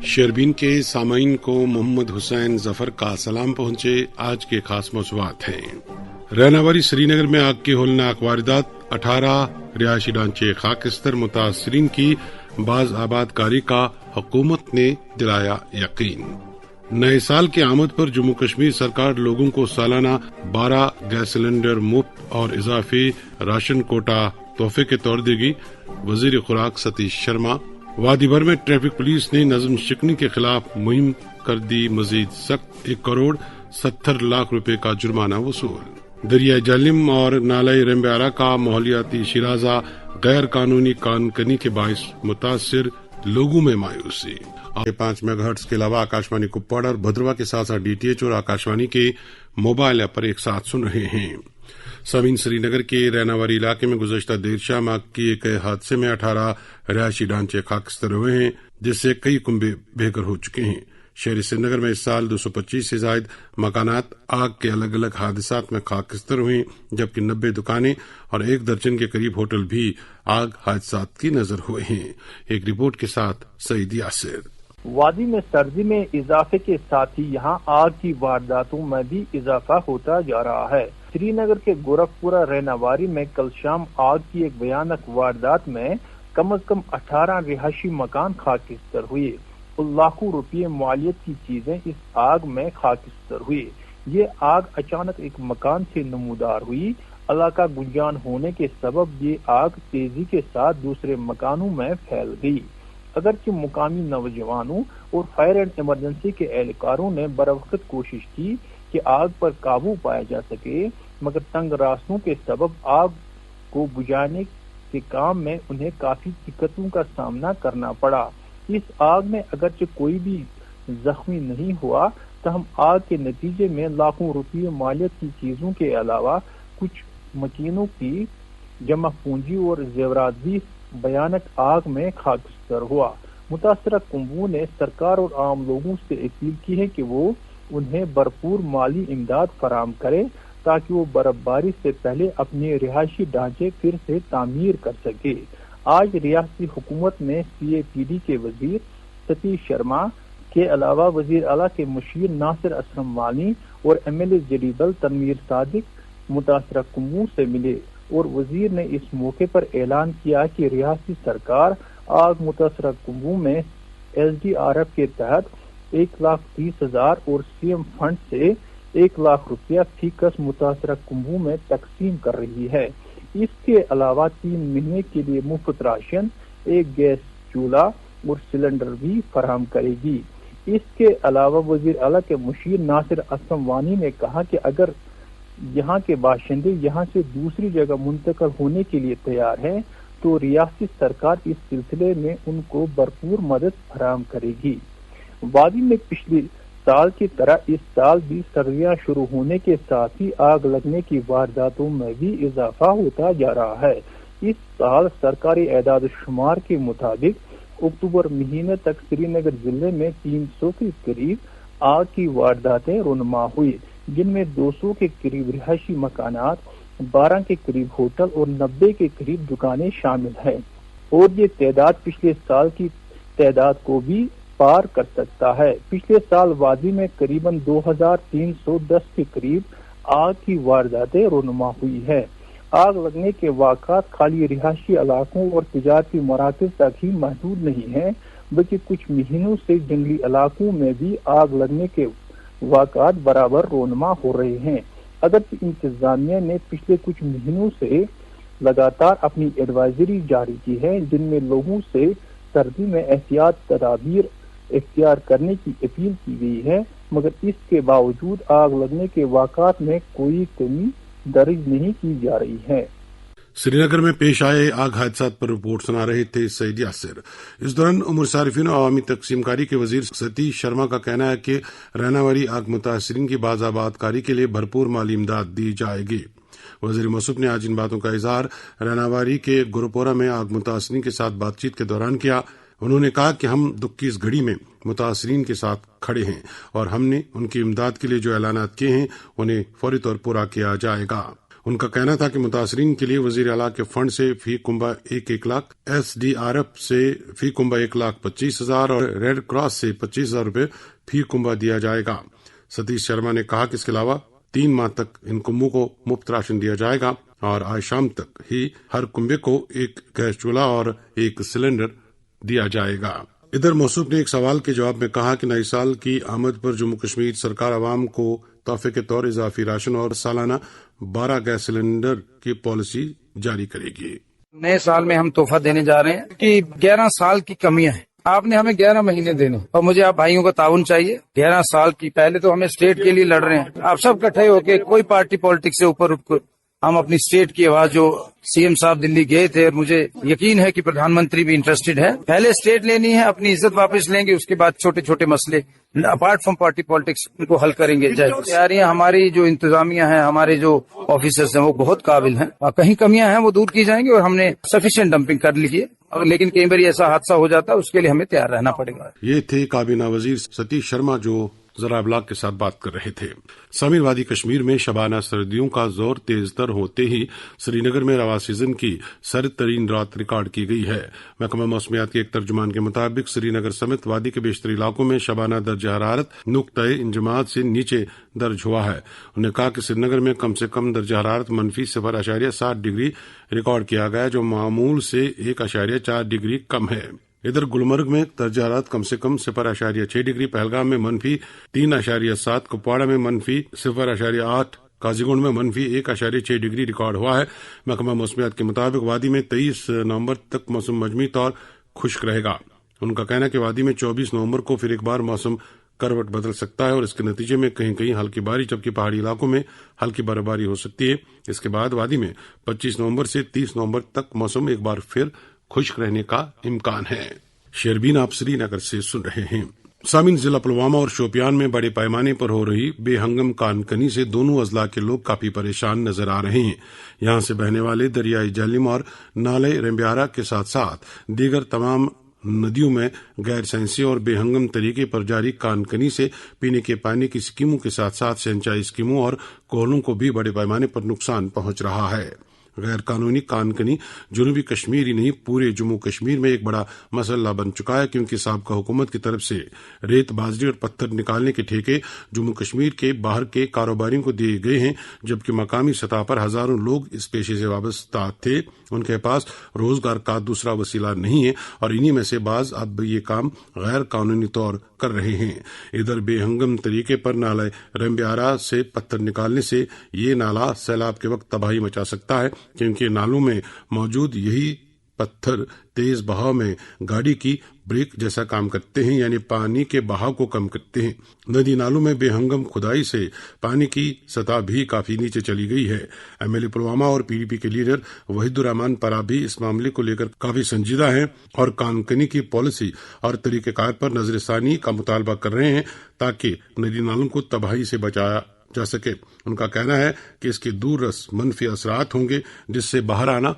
شیربین کے سامعین کو محمد حسین ظفر کا سلام پہنچے۔ آج کے خاص موضوعات ہیں: رہناواری سری نگر میں آگ کی ہولناک واردات، 18 رہائشی ڈھانچے خاکستر، متاثرین کی باز آباد کاری کا حکومت نے دلایا یقین۔ نئے سال کے آمد پر جموں کشمیر سرکار لوگوں کو سالانہ 12 گیس سلنڈر مفت اور اضافی راشن کوٹا تحفے کے طور دے گی، وزیر خوراک ستیش شرما۔ وادی بھر میں ٹریفک پولیس نے نظم شکنی کے خلاف مہم کر دی مزید سخت، 1 کروڑ 70 لاکھ روپے کا جرمانہ وصول۔ دریائے جہلم اور نالہ رمبیارہ کا ماحولیاتی شیرازہ، غیر قانونی کان کنی کے باعث متاثر لوگوں میں مایوسی۔ 5 میگا ہرٹز کے علاوہ آکاشوانی کپواڑہ اور بھدرواہ کے ساتھ ساتھ DTH اور آکاشوانی کے موبائل ایپ پر ایک ساتھ سن رہے ہیں۔ سامعین، سری نگر کے رہناواری علاقے میں گزشتہ دیر شام آگ کے ایک حادثے میں 18 رہائشی ڈھانچے خاکستر ہوئے ہیں، جس سے کئی کنبے بے گھر ہو چکے ہیں۔ شہری سری نگر میں اس سال 225 سے زائد مکانات آگ کے الگ الگ حادثات میں خاکستر ہوئے، جبکہ 90 دکانیں اور 1 درجن کے قریب ہوٹل بھی آگ حادثات کی نظر ہوئے ہیں۔ ایک رپورٹ کے ساتھ سعید یاسر۔ وادی میں سردی میں اضافے کے ساتھ ہی یہاں آگ کی وارداتوں میں بھی اضافہ ہوتا جا رہا ہے۔ سری نگر کے گورکھپورہ رہناواری میں کل شام آگ کی ایک بھیانک واردات میں کم از کم 18 رہائشی مکان خاکستر ہوئے اور لاکھوں روپے مالیت کی چیزیں اس آگ میں خاکستر ہوئی۔ یہ آگ اچانک ایک مکان سے نمودار ہوئی۔ علاقہ گنجان ہونے کے سبب یہ آگ تیزی کے ساتھ دوسرے مکانوں میں پھیل گئی۔ اگرچہ مقامی نوجوانوں اور فائر اینڈ ایمرجنسی کے اہلکاروں نے بروقت کوشش کی کہ آگ پر قابو پایا جا سکے، مگر تنگ راستوں کے سبب آگ کو بجھانے کے کام میں انہیں کافی دقتوں کا سامنا کرنا پڑا۔ اس آگ میں اگرچہ کوئی بھی زخمی نہیں ہوا، تاہم آگ کے نتیجے میں لاکھوں روپے مالیت کی چیزوں کے علاوہ کچھ مکینوں کی جمع پونجی اور زیورات بھی بھیانک آگ میں خاکستر ہوا۔ متاثرہ کنبوں نے سرکار اور عام لوگوں سے اپیل کی ہے کہ وہ انہیں بھرپور مالی امداد فراہم کرے تاکہ وہ برف باری سے پہلے اپنے رہائشی ڈھانچے پھر سے تعمیر کر سکے۔ آج ریاستی حکومت نے CAPD کے وزیر ستیش شرما کے علاوہ وزیر اعلیٰ کے مشیر ناصر اسلم وانی اور MLA جڈیبل تنویر صادق متاثرہ کنبوں سے ملے اور وزیر نے اس موقع پر اعلان کیا کہ ریاستی سرکار آگ متاثرہ کنبوں میں SDRF کے تحت 1,30,000 اور CM فنڈ سے 1 لاکھ روپیہ فی کس متاثرہ کنبوں میں تقسیم کر رہی ہے۔ اس کے علاوہ 3 مہینے کے لیے مفت راشن، 1 گیس چولہا اور سلنڈر بھی فراہم کرے گی۔ اس کے علاوہ وزیر اعلیٰ کے مشیر ناصر اسلم وانی نے کہا کہ اگر یہاں کے باشندے یہاں سے دوسری جگہ منتقل ہونے کے لیے تیار ہیں تو ریاستی سرکار اس سلسلے میں ان کو بھرپور مدد فراہم کرے گی۔ وادی میں پچھلے سال کی طرح اس سال بھی سردیاں شروع ہونے کے ساتھ ہی آگ لگنے کی وارداتوں میں بھی اضافہ ہوتا جا رہا ہے۔ اس سال سرکاری اعداد و شمار کے مطابق اکتوبر مہینے تک سری نگر ضلع میں 300 کے قریب آگ کی وارداتیں رونما ہوئی، جن میں 200 کے قریب رہائشی مکانات، 12 کے قریب ہوٹل اور 90 کے قریب دکانیں شامل ہیں، اور یہ تعداد پچھلے سال کی تعداد کو بھی پار کر سکتا ہے۔ پچھلے سال وادی میں قریباً 2310 کے قریب آگ کی وارداتیں رونما ہوئی ہے۔ آگ لگنے کے واقعات خالی رہائشی علاقوں اور تجارتی مراکز تک ہی محدود نہیں ہیں، بلکہ کچھ مہینوں سے جنگلی علاقوں میں بھی آگ لگنے کے واقعات برابر رونما ہو رہے ہیں۔ اگرچہ انتظامیہ نے پچھلے کچھ مہینوں سے لگاتار اپنی ایڈوائزری جاری کی ہے، جن میں لوگوں سے سردی میں احتیاط تدابیر اختیار کرنے کی اپیل کی گئی ہے، مگر اس کے باوجود آگ لگنے کے واقعات میں کوئی کمی درج نہیں کی جا رہی ہے۔ سری نگر میں پیش آئے آگ حادثات پر رپورٹ سنا رہے تھے سعید یاسر۔ اس دوران امور صارفین اور عوامی تقسیم کاری کے وزیر ستیش شرما کا کہنا ہے کہ رہناواری آگ متاثرین کی باز آباد کاری کے لیے بھرپور مالی امداد دی جائے گی۔ وزیر موصوف نے آج ان باتوں کا اظہار رہناواری کے گورکھپورہ میں آگ متاثرین کے ساتھ بات چیت کے دوران کیا۔ انہوں نے کہا کہ ہم دکھ کی اس گھڑی میں متاثرین کے ساتھ کھڑے ہیں اور ہم نے ان کی امداد کے لیے جو اعلانات کیے ہیں انہیں فوری طور پورا کیا جائے گا۔ ان کا کہنا تھا کہ متاثرین کے لیے وزیر اعلیٰ کے فنڈ سے فی کنبہ 1 لاکھ، SDRF سے فی کنبہ 1,25,000 اور ریڈ کراس سے 25,000 روپے فی کنبہ دیا جائے گا۔ ستیش شرما نے کہا کہ اس کے علاوہ 3 ماہ تک ان کنبوں کو مفت راشن دیا جائے گا اور آج شام تک ہی ہر کنبے کو ایک گیس چولہا اور ایک سلنڈر دیا جائے گا۔ ادھر موصوف نے ایک سوال کے جواب میں کہا کہ نئے سال کی آمد پر جموں کشمیر سرکار عوام کو تحفے کے طور اضافی راشن اور سالانہ 12 گیس سلنڈر کی پالیسی جاری کرے گی۔ نئے سال میں ہم تحفہ دینے جا رہے ہیں کہ 11 سال کی کمیاں ہیں، آپ نے ہمیں 11 مہینے دینے اور مجھے آپ بھائیوں کا تعاون چاہیے۔ 11 سال کی پہلے تو ہمیں اسٹیٹ کے لیے لڑ رہے ہیں، آپ سب اکٹھے ہو کے کوئی پارٹی پالیٹکس سے اوپر اٹھ کر ہم اپنی اسٹیٹ کی آواز، جو CM صاحب دلی گئے تھے اور مجھے یقین ہے کہ پردھان منتری بھی انٹرسٹڈ ہے، پہلے اسٹیٹ لینی ہے، اپنی عزت واپس لیں گے، اس کے بعد چھوٹے چھوٹے مسئلے apart from party politics in کو حل کریں گے۔ تیاریاں ہماری جو انتظامیہ ہیں، ہمارے جو آفیسرز ہیں وہ بہت قابل ہیں، کہیں کمیاں ہیں وہ دور کی جائیں گی اور ہم نے سفیشینٹ ڈمپنگ کر لی ہے، لیکن کئی بار ایسا حادثہ ہو جاتا ہے، اس کے لیے ہمیں تیار رہنا پڑے گا۔ یہ تھے کابینہ وزیر ستیش شرما جو ذرائع ابلاغ کے ساتھ بات کر رہے تھے۔ سامعین، وادی کشمیر میں شبانہ سردیوں کا زور تیز تر ہوتے ہی سری نگر میں رواں سیزن کی سرد ترین رات ریکارڈ کی گئی ہے۔ محکمہ موسمیات کے ایک ترجمان کے مطابق سری نگر سمیت وادی کے بیشتر علاقوں میں شبانہ درجہ حرارت نقطۂ انجماد سے نیچے درج ہوا ہے۔ انہوں نے کہا کہ سری نگر میں کم سے کم درجہ حرارت -0.7 ڈگری ریکارڈ کیا گیا، جو معمول سے 1.4 ڈگری کم ہے۔ ادھر گلمرگ میں درجہ حرارت کم سے کم 0.6 ڈگری، پہلگام میں -3.7، کپواڑہ میں -0.8، قاضی گنڈ میں -1.6 ڈگری ریکارڈ ہوا ہے۔ محکمہ موسمیات کے مطابق وادی میں 23 نومبر تک موسم مجموعی طور خشک رہے گا۔ ان کا کہنا ہے کہ وادی میں 24 نومبر کو پھر ایک بار موسم کروٹ بدل سکتا ہے اور اس کے نتیجے میں کہیں کہیں ہلکی بارش، جبکہ پہاڑی علاقوں میں ہلکی برف باری ہو سکتی ہے۔ اس کے بعد وادی میں 25 نومبر سے 30 نومبر تک موسم ایک بار پھر خشک رہنے کا امکان ہے۔ شیربین آپ سری نگر سے سن رہے ہیں۔ سامعین، ضلع پلوامہ اور شوپیان میں بڑے پیمانے پر ہو رہی بے ہنگم کان کنی سے دونوں اضلاع کے لوگ کافی پریشان نظر آ رہے ہیں۔ یہاں سے بہنے والے دریائے جہلم اور نالے رمبیارا کے ساتھ ساتھ دیگر تمام ندیوں میں غیر سائنسی اور بے ہنگم طریقے پر جاری کان کنی سے پینے کے پانی کی اسکیموں کے ساتھ ساتھ سینچائی اسکیموں اور کوہلوں کو بھی بڑے پیمانے پر نقصان پہنچ رہا ہے۔ غیر قانونی کان کنی جنوبی کشمیر ہی نہیں، پورے جموں کشمیر میں ایک بڑا مسئلہ بن چکا ہے، کیونکہ سابقہ حکومت کی طرف سے ریت، بازری اور پتھر نکالنے کے ٹھیکے جموں کشمیر کے باہر کے کاروباریوں کو دیے گئے ہیں، جبکہ مقامی سطح پر ہزاروں لوگ اس پیشے سے وابستہ تھے، ان کے پاس روزگار کا دوسرا وسیلہ نہیں ہے اور انہی میں سے بعض اب یہ کام غیر قانونی طور کر رہے ہیں۔ ادھر بے ہنگم طریقے پر نالہ رمبیارا سے پتھر نکالنے سے یہ نالا سیلاب کے وقت تباہی مچا سکتا ہے، کیونکہ نالوں میں موجود یہی پتھر تیز بہاؤ میں گاڑی کی بریک جیسا کام کرتے ہیں، یعنی پانی کے بہاؤ کو کم کرتے ہیں۔ ندی نالوں میں بے ہنگم کھدائی سے پانی کی سطح بھی کافی نیچے چلی گئی ہے۔ MLA پلوامہ اور PDP کے لیڈر وحید الرحمان پرا بھی اس معاملے کو لے کر کافی سنجیدہ ہیں اور کانکنی کی پالیسی اور طریقہ کار پر نظر ثانی کا مطالبہ کر رہے ہیں تاکہ ندی نالوں کو تباہی سے بچایا جا سکے۔ ان کا کہنا ہے کہ اس کے دور رس منفی اثرات ہوں گے، جس سے باہر آنا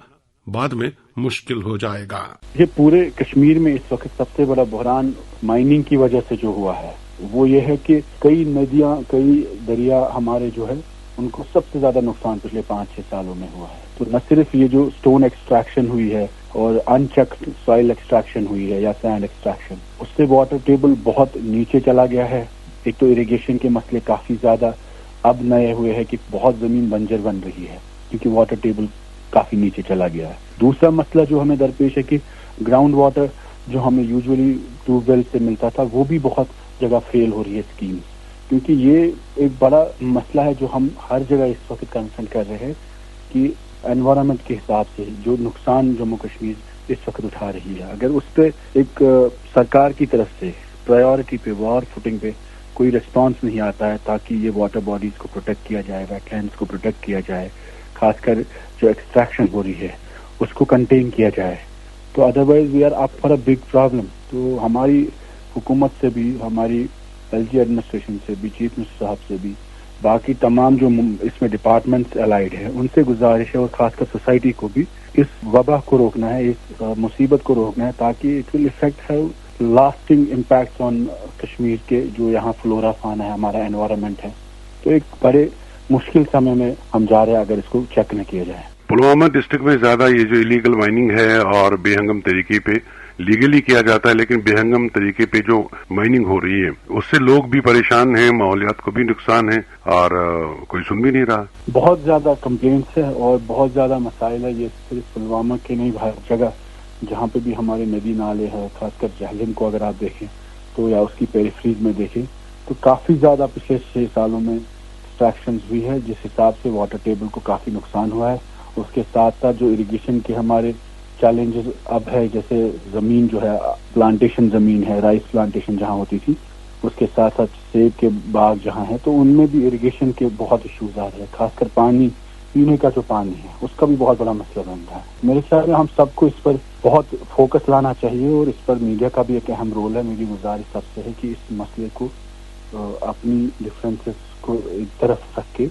بعد میں مشکل ہو جائے گا۔ یہ پورے کشمیر میں اس وقت سب سے بڑا بحران مائننگ کی وجہ سے جو ہوا ہے وہ یہ ہے کہ کئی ندیاں، کئی دریا ہمارے جو ہے ان کو سب سے زیادہ نقصان پچھلے 5-6 سالوں میں ہوا ہے۔ تو نہ صرف یہ جو سٹون ایکسٹریکشن ہوئی ہے اور انچیکڈ سوائل ایکسٹریکشن ہوئی ہے یا سینڈ ایکسٹریکشن، اس سے واٹر ٹیبل بہت نیچے چلا گیا ہے۔ ایک تو اریگیشن کے مسئلے کافی زیادہ اب نئے ہوئے ہیں کہ بہت زمین بنجر بن رہی ہے کیونکہ واٹر ٹیبل کافی نیچے چلا گیا ہے۔ دوسرا مسئلہ جو ہمیں درپیش ہے کہ گراؤنڈ واٹر جو ہمیں یوزولی ٹیوب ویل سے ملتا تھا وہ بھی بہت جگہ فیل ہو رہی ہے اسکیمز، کیونکہ یہ ایک بڑا مسئلہ ہے جو ہم ہر جگہ اس وقت کنسرن کر رہے ہیں کہ انوائرمنٹ کے حساب سے جو نقصان جموں کشمیر اس وقت اٹھا رہی ہے، اگر اس پہ ایک سرکار کی طرف سے پرائیورٹی پہ وار فوٹنگ پہ کوئی ریسپانس نہیں آتا ہے تاکہ یہ واٹر باڈیز کو پروٹیکٹ کیا جائے، ویٹ لینڈز کو پروٹیکٹ کیا جائے، خاص کر جو ایکسٹریکشن ہو رہی ہے اس کو کنٹین کیا جائے، تو otherwise we are up for a big problem. تو ہماری حکومت سے بھی، ہماری LG ایڈمنسٹریشن سے بھی، چیف منسٹر صاحب سے بھی، باقی تمام جو اس میں ڈپارٹمنٹس الائڈ ہیں ان سے گزارش ہے اور خاص کر سوسائٹی کو بھی اس وبا کو روکنا ہے، اس مصیبت کو روکنا ہے تاکہ it will affect have lasting impacts on Kashmir کے جو یہاں فلورا فانا ہے، ہمارا انوائرمنٹ ہے۔ تو ایک بڑے मुश्किल समय में हम जा रहे हैं अगर इसको चेक न किया जाए। पुलवामा डिस्ट्रिक्ट में ज्यादा ये जो इलीगल माइनिंग है और बेहंगम तरीके पे लीगली किया जाता है, लेकिन बेहंगम तरीके पे जो माइनिंग हो रही है उससे लोग भी परेशान हैं, माहौलियात को भी नुकसान है और कोई सुन भी नहीं रहा। बहुत ज्यादा कंप्लेंट्स है और बहुत ज्यादा मसाइल है। ये सिर्फ पुलवामा के नहीं, हर जगह जहाँ पे भी हमारे नदी नाले हैं, खासकर जहलम को अगर आप देखें तो या उसकी पेरिफेरीज में देखें तो काफी ज्यादा पिछले 6 सालों में एक्सट्रैक्शन हुई है, जिस हिसाब से वाटर टेबल को काफी नुकसान हुआ है। उसके साथ साथ जो इरिगेशन के हमारे चैलेंजेस अब है, जैसे जमीन जो है प्लांटेशन जमीन है, राइस प्लांटेशन जहाँ होती थी, उसके साथ साथ सेब के बाग जहाँ है, तो उनमें भी इरिगेशन के बहुत इश्यूज आ रहे हैं। खासकर पानी, पीने का जो पानी है उसका भी बहुत बड़ा मसला बन रहा है। मेरे ख्याल में हम सबको इस पर बहुत फोकस लाना चाहिए और इस पर मीडिया का भी एक अहम रोल है। मेरी गुजारिश सबसे है कि इस मसले को अपनी डिफरेंसेस को एक तरफ रख के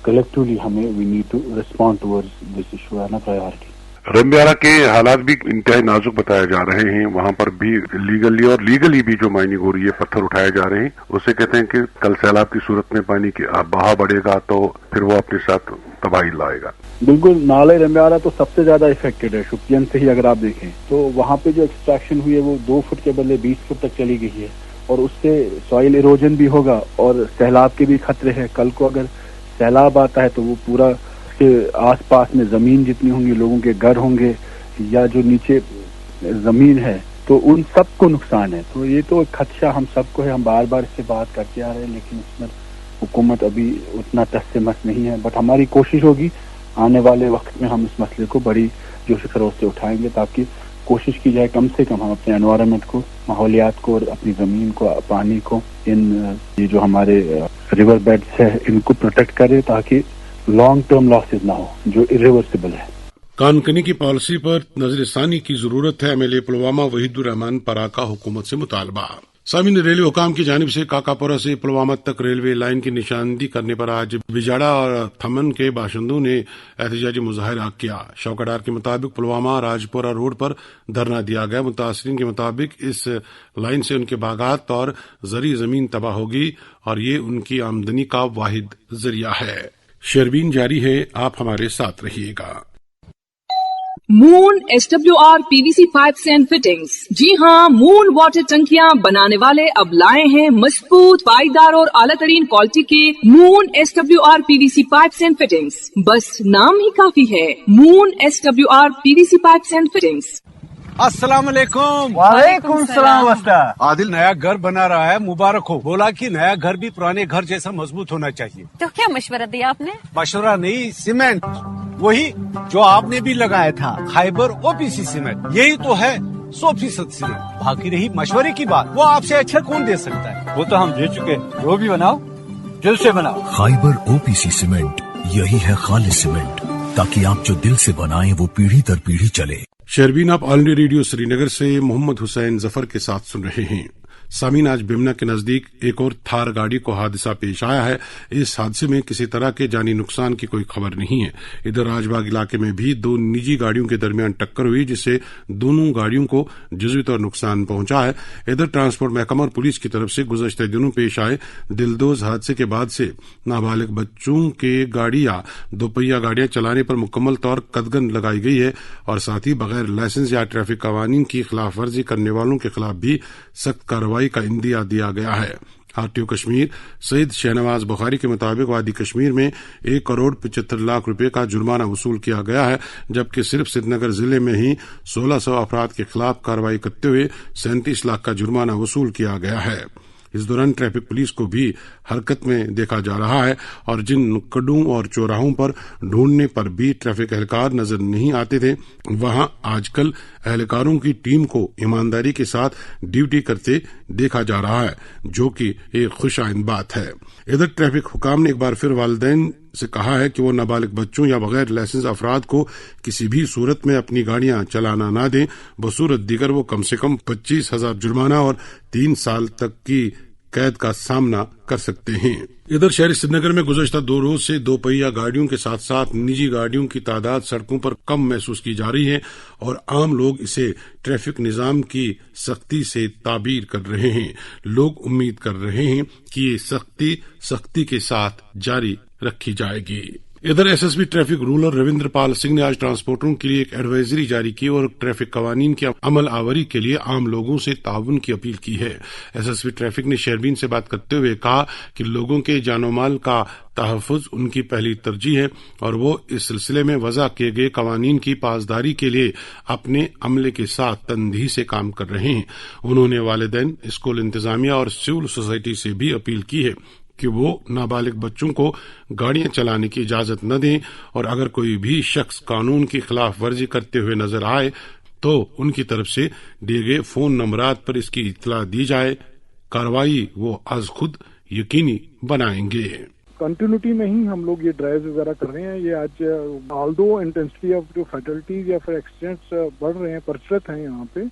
कलेक्टिवली हमें we need to respond towards this issue है ना प्रायोरिटी। रंबियारा के हालात भी इंतहाई नाजुक बताए जा रहे हैं। वहां पर भी लीगली और लीगली भी जो माइनिंग हो रही है, पत्थर उठाए जा रहे हैं। उससे कहते हैं कि कल सैलाब की सूरत में पानी की बहाव बढ़ेगा तो फिर वो अपने साथ तबाही लाएगा। बिल्कुल, नाले रंबियारा तो सबसे ज्यादा इफेक्टेड है। शुपियन से ही अगर आप देखें तो वहाँ पे जो एक्सट्रैक्शन हुई है वो 2 फुट के बदले 20 फुट तक चली गई है और उससे सॉइल इरोजन भी होगा और सैलाब के भी खतरे हैं। कल को अगर सैलाब आता है तो वो पूरा के आसपास में जमीन जितनी होंगी, लोगों के घर होंगे या जो नीचे जमीन है, तो उन सबको नुकसान है। तो ये तो खदशा हम सबको है। हम बार बार इससे बात करते आ रहे हैं, लेकिन इसमें हुकूमत अभी उतना टस से मस नहीं है। बट हमारी कोशिश होगी आने वाले वक्त में हम इस मसले को बड़ी जोश खरोश से उठाएंगे, ताकि कोशिश की जाए कम से कम हम अपने एनवायरनमेंट को, माहौलियात को और अपनी जमीन को, पानी को, ये जो हमारे रिवर बेड्स है इनको प्रोटेक्ट करें, ताकि लॉन्ग टर्म लॉसेज ना हो जो इरिवर्सिबल है। कानकनी की पॉलिसी पर नजरसानी की जरूरत है। एमएलए पुलवामा वहीदुर रहमान परा का हुकूमत से मुतालबा। सामीन, रेलवे हुकाम की जानिब से काकापुरा से पुलवामा तक रेलवे लाइन की निशानदी करने पर आज बिजाड़ा और थमन के बाशिंदों ने एहतजाजी मुजाहरा किया। शौकतदार के मुताबिक पुलवामा राजपुरा रोड पर धरना दिया गया। मुतासरीन के मुताबिक इस लाइन से उनके बागात और जरी जमीन तबाह होगी और ये उनकी आमदनी का वाहिद जरिया है। शेरबीन जारी है, आप हमारे साथ रहिएगा। Moon SWR PVC pipes and fittings. जी हाँ, मून वाटर टंकियां बनाने वाले अब लाए हैं मजबूत, पाईदार और आला तरीन क्वालिटी के moon SWR PVC pipes and fittings. बस नाम ही काफी है, moon SWR PVC pipes and fittings. अस्सलाम वालेकुम। वालेकुम सलाम। आदिल नया घर बना रहा है, मुबारक हो। बोला कि नया घर भी पुराने घर जैसा मजबूत होना चाहिए। तो क्या मशवरा दिया आपने? मशवरा नहीं, सीमेंट वही जो आपने भी लगाया था, खाइबर OPC सीमेंट। यही तो है 100% सीमेंट। बाकी रही मशवरे की बात, वो आपसे अच्छा कौन दे सकता है? वो तो हम दे चुके। वो भी बनाओ, दिल से बनाओ। खाइबर OPC सीमेंट, यही है खालिस सीमेंट, ताकि आप जो दिल से बनाएं वो पीढ़ी दर पीढ़ी चले। शेरबीन, आप ऑल इंडिया रेडियो श्रीनगर से मोहम्मद हुसैन जफर के साथ सुन रहे हैं। सामीन, आज बिमना के नजदीक एक और थार गाड़ी को हादसा पेश आया है। इस हादसे में किसी तरह के जानी नुकसान की कोई खबर नहीं है। इधर राजबाग इलाके में भी 2 निजी गाड़ियों के दरमियान टक्कर हुई, जिससे दोनों गाड़ियों को जज़वी तौर नुकसान पहुंचा है। इधर ट्रांसपोर्ट महकमा और पुलिस की तरफ से गुज़श्ते दिनों पेश आए दिलदोज हादसे के बाद से नाबालिग बच्चों के गाड़ी या दोपहिया गाड़ियां चलाने पर मुकम्मल तौर कदगन लगाई गई है और साथ ही बगैर लाइसेंस या ट्रैफिक कवानीन की खिलाफ वर्जी करने वालों के खिलाफ भी सख्त कार्रवाई का इंदिया दिया गया है। आरटीओ कश्मीर सईद शहनवाज बुखारी के मुताबिक वादी कश्मीर में 1 करोड़ 75 लाख रुपए का जुर्माना वसूल किया गया है, जबकि सिर्फ श्रीनगर जिले में ही 1600 अफराद के खिलाफ कार्रवाई करते हुए 37 लाख का जुर्माना वसूल किया गया है। इस दौरान ट्रैफिक पुलिस को भी हरकत में देखा जा रहा है और जिन नुक्कड़ों और चौराहों पर ढूंढने पर भी ट्रैफिक एहलकार नजर नहीं आते थे, वहां आजकल एहलकारों की टीम को ईमानदारी के साथ ड्यूटी करते देखा जा रहा है, जो कि एक खुशाइंद बात है। इधर ट्रैफिक हुकाम ने एक बार फिर वालिदैन से कहा है कि वो नाबालिग बच्चों या बगैर लाइसेंस अफराद को किसी भी सूरत में अपनी गाड़ियां चलाना ना दें। बसूरत दीगर वो कम से कम 25,000 जुर्माना और 3 साल तक की कैद का सामना कर सकते हैं। इधर शहर श्रीनगर में गुज़श्ता 2 रोज से दोपहिया गाड़ियों के साथ साथ निजी गाड़ियों की तादाद सड़कों पर कम महसूस की जा रही है और आम लोग इसे ट्रैफिक निजाम की सख्ती से ताबीर कर रहे हैं। लोग उम्मीद कर रहे हैं कि ये सख्ती के साथ जारी रखी जाएगी। इधर SSP traffic ruler Ravindra Pal Singh ने आज ट्रांसपोर्टरों के लिए एक एडवाइजरी जारी की और ट्रैफिक कवानीन की अमल आवरी के लिए आम लोगों से ताउन की अपील की है। एसएसपी ट्रैफिक ने शहरबीन से बात करते हुए कहा कि लोगों के जानो माल का तहफ़्फ़ुज़ उनकी पहली तरजीह है और वो इस सिलसिले में वज़ा किए गए कवानीन की पासदारी के लिए अपने अमले के साथ तंदही से काम कर रहे हैं। उन्होंने वालिदैन, स्कूल इंतजामिया और सिविल सोसाइटी से भी अपील की है कि वो नाबालिग बच्चों को गाड़ियां चलाने की इजाजत न दें और अगर कोई भी शख्स कानून की खिलाफ वर्जी करते हुए नजर आए तो उनकी तरफ से दिए गए फोन नंबरात पर इसकी इत्तला दी जाए। कार्रवाई वो आज खुद यकीनी बनाएंगे। कंटिन्यूटी में ही हम लोग ये ड्राइव वगैरह कर रहे हैं। ये आज ऑल्दो इंटेंसिटी ऑफ जो फैटलिटीज या फिर एक्सीडेंट्स बढ़ रहे हैं, प्रचलित हैं यहाँ पे,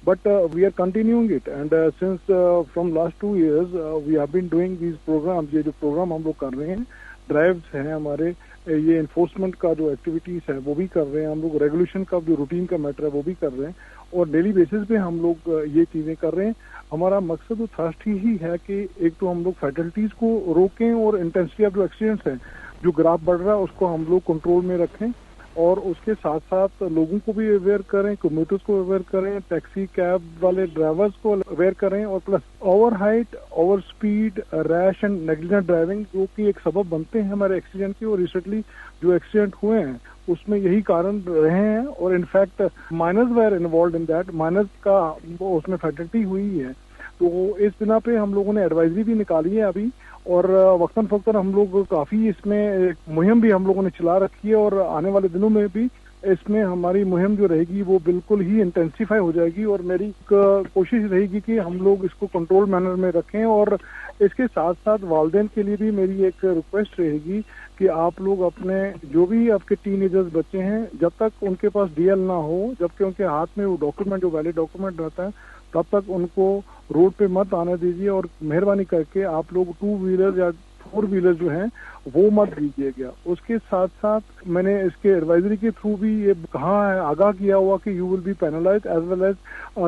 but we are continuing it and since from last 2 years we have been doing these programs। ये जो प्रोग्राम हम लोग कर रहे हैं, ड्राइव्स हैं हमारे, ये इन्फोर्समेंट का जो एक्टिविटीज है वो भी कर रहे हैं हम लोग, रेगुलेशन का जो रूटीन का मैटर है वो भी कर रहे हैं और डेली बेसिस पे हम लोग ये चीजें कर रहे हैं। हमारा मकसद थर्स्ट ही है कि एक तो हम लोग फैटलिटीज को रोकें और इंटेंसिटी ऑफ जो एक्सीडेंट्स है, जो ग्राफ बढ़ रहा है, उसको हम लोग कंट्रोल में रखें और उसके साथ साथ लोगों को भी अवेयर करें, कम्यूटर्स को अवेयर करें, टैक्सी कैब वाले ड्राइवर्स को अवेयर करें और plus over height, over speed, rash and negligent driving जो कि एक सबब बनते हैं हमारे एक्सीडेंट के। और रिसेंटली जो एक्सीडेंट हुए हैं उसमें यही कारण रहे हैं और in fact minors were involved in that, minors का उसमें फैटलिटी हुई है। तो इस बिना पे हम लोगों ने एडवाइजरी भी निकाली है अभी और वक्तन फक्तन हम लोग काफी इसमें एक मुहिम भी हम लोगों ने चला रखी है और आने वाले दिनों में भी इसमें हमारी मुहिम जो रहेगी वो बिल्कुल ही इंटेंसिफाई हो जाएगी और मेरी कोशिश रहेगी कि हम लोग इसको कंट्रोल मैनर में रखें। और इसके साथ साथ वालिदैन के लिए भी मेरी एक रिक्वेस्ट रहेगी कि आप लोग अपने जो भी आपके टीनेजर्स बच्चे हैं, जब तक उनके पास डीएल ना हो, जबकि उनके हाथ में वो डॉक्यूमेंट जो वैलिड डॉक्यूमेंट रहता है, तब तक उनको रोड पे मत आने दीजिए और मेहरबानी करके आप लोग 2 व्हीलर या 4 व्हीलर जो हैं वो मत दीजिएगा। उसके साथ साथ मैंने इसके एडवाइजरी के थ्रू भी ये कहा है, आगाह किया हुआ कि you will be penalize as well as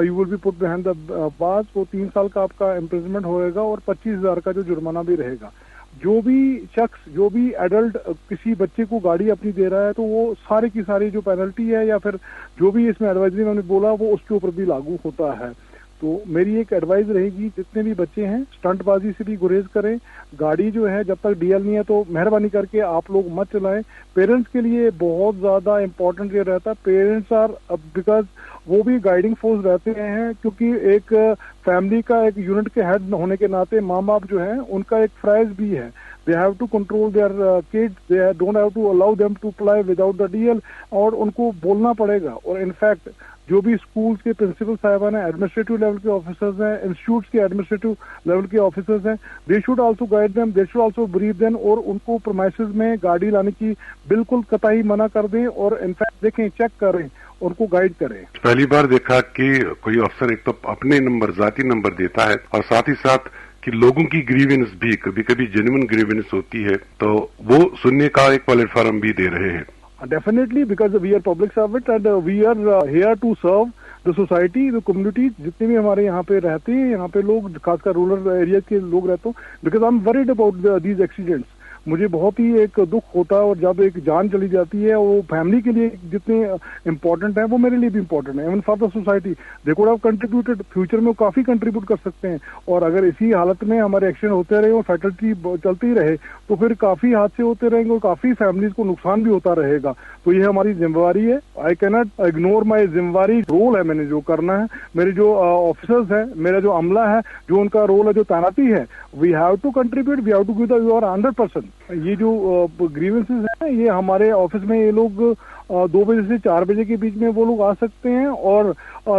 you will be put behind the bars. वो 3 साल का आपका इम्प्रिजनमेंट होएगा और 25,000 का जो जुर्माना भी रहेगा। जो भी शख्स, जो भी एडल्ट किसी बच्चे को गाड़ी अपनी दे रहा है तो वो सारी की सारी जो पेनल्टी है या फिर जो भी इसमें एडवाइजरी में बोला वो उसके ऊपर भी लागू होता है। तो मेरी एक एडवाइस रहेगी, जितने भी बच्चे हैं स्टंटबाजी से भी गुरेज करें। गाड़ी जो है जब तक डीएल नहीं है तो मेहरबानी करके आप लोग मत चलाएं। पेरेंट्स के लिए बहुत ज्यादा इम्पोर्टेंट ये रहता है, पेरेंट्स आर बिकॉज वो भी गाइडिंग फोर्स रहते हैं, क्योंकि एक फैमिली का एक यूनिट के हेड होने के नाते माँ बाप जो है उनका एक फ्राइज भी है। They have to control their kids, they don't have to allow them to fly without the DL और उनको बोलना पड़ेगा। और इनफैक्ट जो भी स्कूल के प्रिंसिपल साहिबान हैं, एडमिनिस्ट्रेटिव लेवल के ऑफिसर्स हैं, इंस्टीट्यूट्स के एडमिनिस्ट्रेटिव लेवल के ऑफिसर्स हैं, they should also guide them, they should also brief them और उनको प्रीमाइसेस में गाड़ी लाने की बिल्कुल कतई मना कर दें और इनफैक्ट देखें, चेक करें, उनको गाइड करें। पहली बार देखा कि कोई अफसर एक तो अपने नंबर, जाती नंबर देता है और साथ ही साथ कि लोगों की ग्रीवेंस भी कभी कभी जेन्युइन ग्रीवेंस होती है तो वो सुनने का एक प्लेटफॉर्म भी दे रहे हैं। Definitely, because we are public servant and we are here to serve the society, the community। जितने भी हमारे यहाँ पे रहते हैं, यहाँ पे लोग खासकर रूरल एरिया के लोग रहते हो, because I'm worried about these accidents। मुझे बहुत ही एक दुख होता है और जब एक जान चली जाती है वो फैमिली के लिए जितने इम्पोर्टेंट है वो मेरे लिए भी इम्पोर्टेंट है, even for the society. They could have contributed, future में वो काफी कंट्रीब्यूट कर सकते हैं और अगर इसी हालत में हमारे एक्सीडेंट होते रहे और फैटलिटी चलती रहे तो फिर काफी हादसे होते रहेंगे और काफी फैमिलीज को नुकसान भी होता रहेगा। तो ये हमारी जिम्मेवारी है। I can not ignore my जिम्मेवारी, रोल है मैंने जो करना है, मेरे जो ऑफिसर्स है, मेरा जो अमला है, जो उनका रोल है, जो तैनाती है, we have to contribute, we have to give the your 100%। ये जो ग्रीवेंसेस हैं ये हमारे ऑफिस में ये लोग 2 बजे से 4 बजे के बीच में वो लोग आ सकते हैं और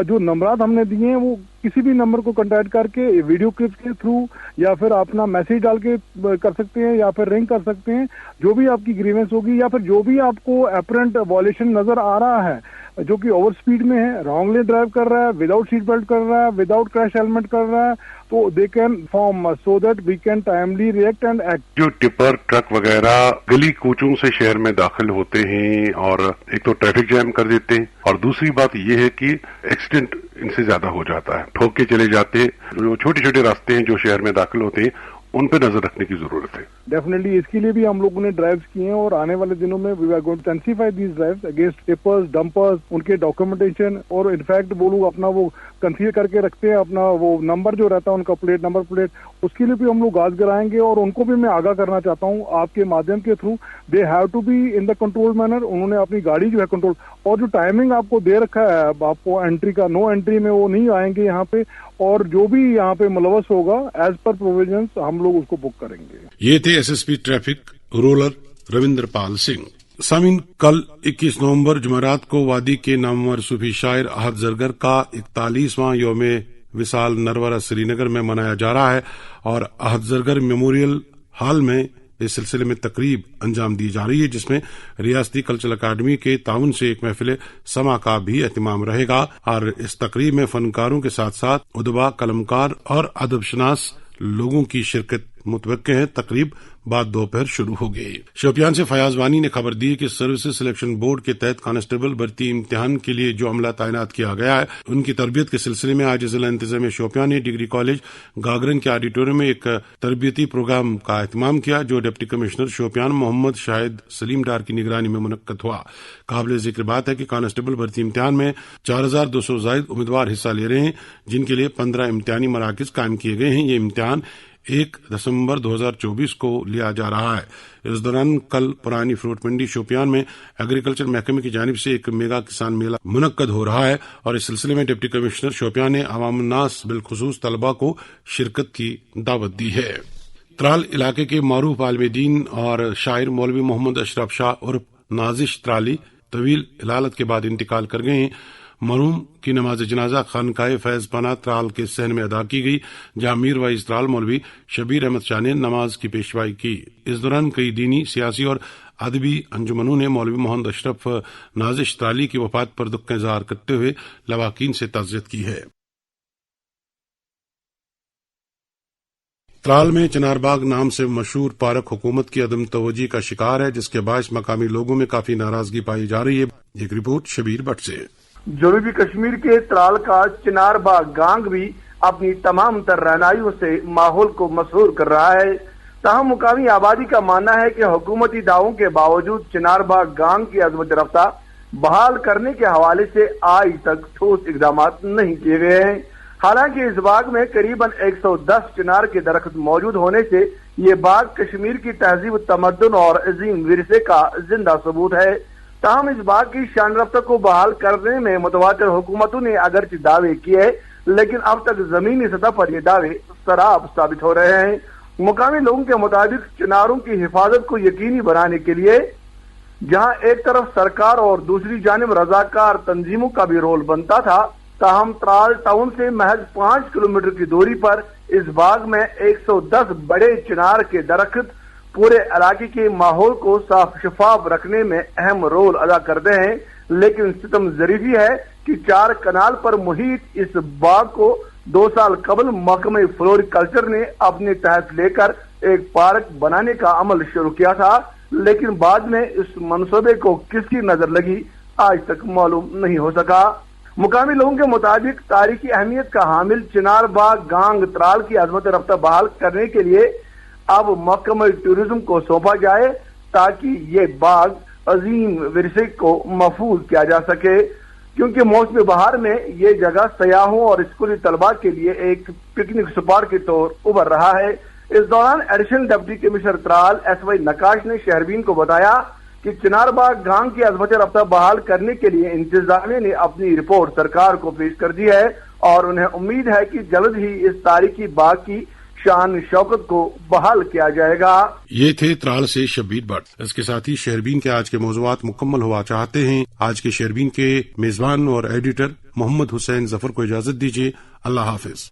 जो नंबरात हमने दिए हैं वो किसी भी नंबर को कांटेक्ट करके वीडियो क्लिप्स के थ्रू या फिर अपना मैसेज डाल के कर सकते हैं या फिर रिंग कर सकते हैं। जो भी आपकी ग्रीवेंस होगी या फिर जो भी आपको अपरेंट वॉयलेशन नजर आ रहा है, जो कि ओवर स्पीड में है, रॉन्गली ड्राइव कर रहा है, विदाउट सीट बेल्ट कर रहा है, विदाउट क्रैश हेलमेट कर रहा है, तो they can form so that we can timely react and act. जो टिपर, ट्रक वगैरह गली कूचों से शहर में दाखिल होते हैं और एक तो ट्रैफिक जैम कर देते हैं और दूसरी बात यह है कि एक्सीडेंट इनसे ज्यादा हो जाता है, ठोक के चले जाते हैं। जो छोटे छोटे रास्ते हैं जो शहर में दाखिल होते हैं उन पर नजर रखने की जरूरत है। डेफिनेटली इसके लिए भी हम लोगों ने ड्राइव्स किए हैं और आने वाले दिनों में we are going to intensify these drives against tippers, dumpers, उनके डॉक्यूमेंटेशन, और इनफैक्ट वो लोग अपना वो कंसील करके रखते हैं अपना वो नंबर जो रहता है उनका प्लेट, नंबर प्लेट, उसके लिए भी हम लोग गाज कराएंगे। और उनको भी मैं आगाह करना चाहता हूँ आपके माध्यम के through, they have to be in the control manner. उन्होंने अपनी गाड़ी जो है कंट्रोल, और जो टाइमिंग आपको दे रखा है आपको एंट्री का, नो एंट्री में वो नहीं आएंगे यहाँ पे, और जो भी यहाँ पे मुलवस होगा एज पर प्रोविजंस हम लोग उसको बुक करेंगे। ये थे SSP traffic rural Ravindra Pal Singh. सामीन, कल 21 नवंबर जुमेरात को वादी के नामवर सूफी शायर अहद जरगर का 41वां यौम विसाल नरवरा श्रीनगर में मनाया जा रहा है और अहद जरगर मेमोरियल हॉल में इस सिलसिले में तकरीब अंजाम दी जा रही है, जिसमें रियासती कल्चरल अकादमी के ताउन से एक महफिल समा का भी एहतमाम रहेगा। और इस तकरीब में फनकारों के साथ साथ उदबा, कलमकार और अदबशनास लोगों की शिरकत मुतवक्के है। तकरीब बाद दोपहर शुरू हो गई। शोपियान से फयाज वानी ने खबर दी कि सर्विसेज सिलेक्शन बोर्ड के तहत कांस्टेबल भर्ती इम्तिहान के लिए जो अमला तैनात किया गया है, उनकी तरबियत के सिलसिले में आज जिला इंतजामिया शोपियान ने डिग्री कॉलेज गागरन के ऑडिटोरियम में एक तरबियती प्रोग्राम का एहतमाम किया, जो डिप्टी कमिश्नर शोपियान मोहम्मद शाहिद सलीम डार की निगरानी में मुनक्कद हुआ। काबिल जिक्र बात है कि कांस्टेबल भर्ती इम्तिहान में 4200 जायद उम्मीदवार हिस्सा ले रहे हैं, जिनके लिए 15 इम्तिहानी मराकज कायम किए गए हैं। ये इम्तिहान 1 दिसंबर 2024 को लिया जा रहा है। इस दौरान कल पुरानी फ्रूट मंडी शोपियान में एग्रीकल्चर महकमे की जानिब से एक मेगा किसान मेला मुनक्कद हो रहा है और इस सिलसिले में डिप्टी कमिश्नर शोपियान ने अवामुन्नास बिलखुसूस तलबा को शिरकत की दावत दी है। त्राल इलाके के मारूफ आलमदीन और शायर मौलवी मोहम्मद अशरफ शाह उर्फ नाजिश त्राली तवील इलालत के बाद इंतकाल कर गए हैं। मरहूम की नमाज जनाजा खानकाए फैज पना त्राल के सहन में अदा की गई, जहां मीर वाइज त्राल मौलवी शबीर अहमद शाह ने नमाज की पेशवाई की। इस दौरान कई दीनी, सियासी और अदबी अंजुमनों ने मौलवी मोहम्मद अशरफ नाजिश त्राली की वफात पर दुख का इजहार करते हुए लवाकीन से ताज़ियत की है। त्राल में चिनारबाग नाम से मशहूर पार्क हुकूमत की अदम तवज्जो का शिकार है, जिसके बायस मकामी लोगों में काफी नाराजगी पाई जा रही है। एक रिपोर्ट शबीर भट्ट से। जनूबी कश्मीर के त्राल का चिनारबाग गांग भी अपनी तमाम तर रहनाइयों से माहौल को मशहूर कर रहा है। ताहम मुकामी आबादी का मानना है कि हुकूमती दावों के बावजूद चिनारबाग गांग की अजमत रफ्ता बहाल करने के हवाले से आज तक ठोस इकदाम नहीं किए गए हैं। हालांकि इस बाग में करीबन 110 चिनार के दरख्त मौजूद होने से ये बाग कश्मीर की तहजीब, तमद्दुन और अजीम विरसे का जिंदा सबूत है। ताहम इस बाग की शान रफ्ता को बहाल करने में मुतवातिर हुकूमतों ने अगरचे दावे किए, लेकिन अब तक जमीनी सतह पर ये दावे सराब साबित हो रहे हैं। मुकामी लोगों के मुताबिक चिनारों की हिफाजत को यकीनी बनाने के लिए जहां एक तरफ सरकार और दूसरी जानिब रजाकार तंजीमों का भी रोल बनता था, ताहम त्राल टाउन से महज 5 किलोमीटर की दूरी पर इस बाग में 110 बड़े चिनार के दरख्त पूरे इलाके के माहौल को साफ शफाफ रखने में अहम रोल अदा करते हैं। लेकिन सितम ज़रीफी है कि 4 कनाल पर मुहित इस बाग को 2 साल कबल महकमे फ्लोरिकल्चर ने अपने तहत लेकर एक पार्क बनाने का अमल शुरू किया था, लेकिन बाद में इस मंसूबे को किसकी नजर लगी आज तक मालूम नहीं हो सका। मुकामी लोगों के मुताबिक तारीखी अहमियत का हामिल चिनार बाग गांग त्राल की अजमत रफ्ता बहाल करने के लिए अब महकमा टूरिज्म को सौंपा जाए, ताकि ये बाग अजीम विरसे को महफूज किया जा सके, क्योंकि मौसम बहार में ये जगह सयाहों और स्कूली तलबा के लिए एक पिकनिक स्पॉट के तौर उभर रहा है। इस दौरान additional deputy commissioner Tral SY नकाश ने शहरबीन को बताया कि चिनारबाग गांव की अजमत रफ्ता बहाल करने के लिए इंतजामिया ने अपनी रिपोर्ट सरकार को पेश कर दी है और उन्हें उम्मीद है कि जल्द ही इस तारीखी बाग की शान शौकत को बहाल किया जाएगा। ये थे त्राल से शबीर भट्ट। इसके साथ ही शहरबीन के आज के मौज़ूआत मुकम्मल हुआ चाहते हैं। आज के शहरबीन के मेजबान और एडिटर मोहम्मद हुसैन जफर को इजाजत दीजिए। अल्लाह हाफिज।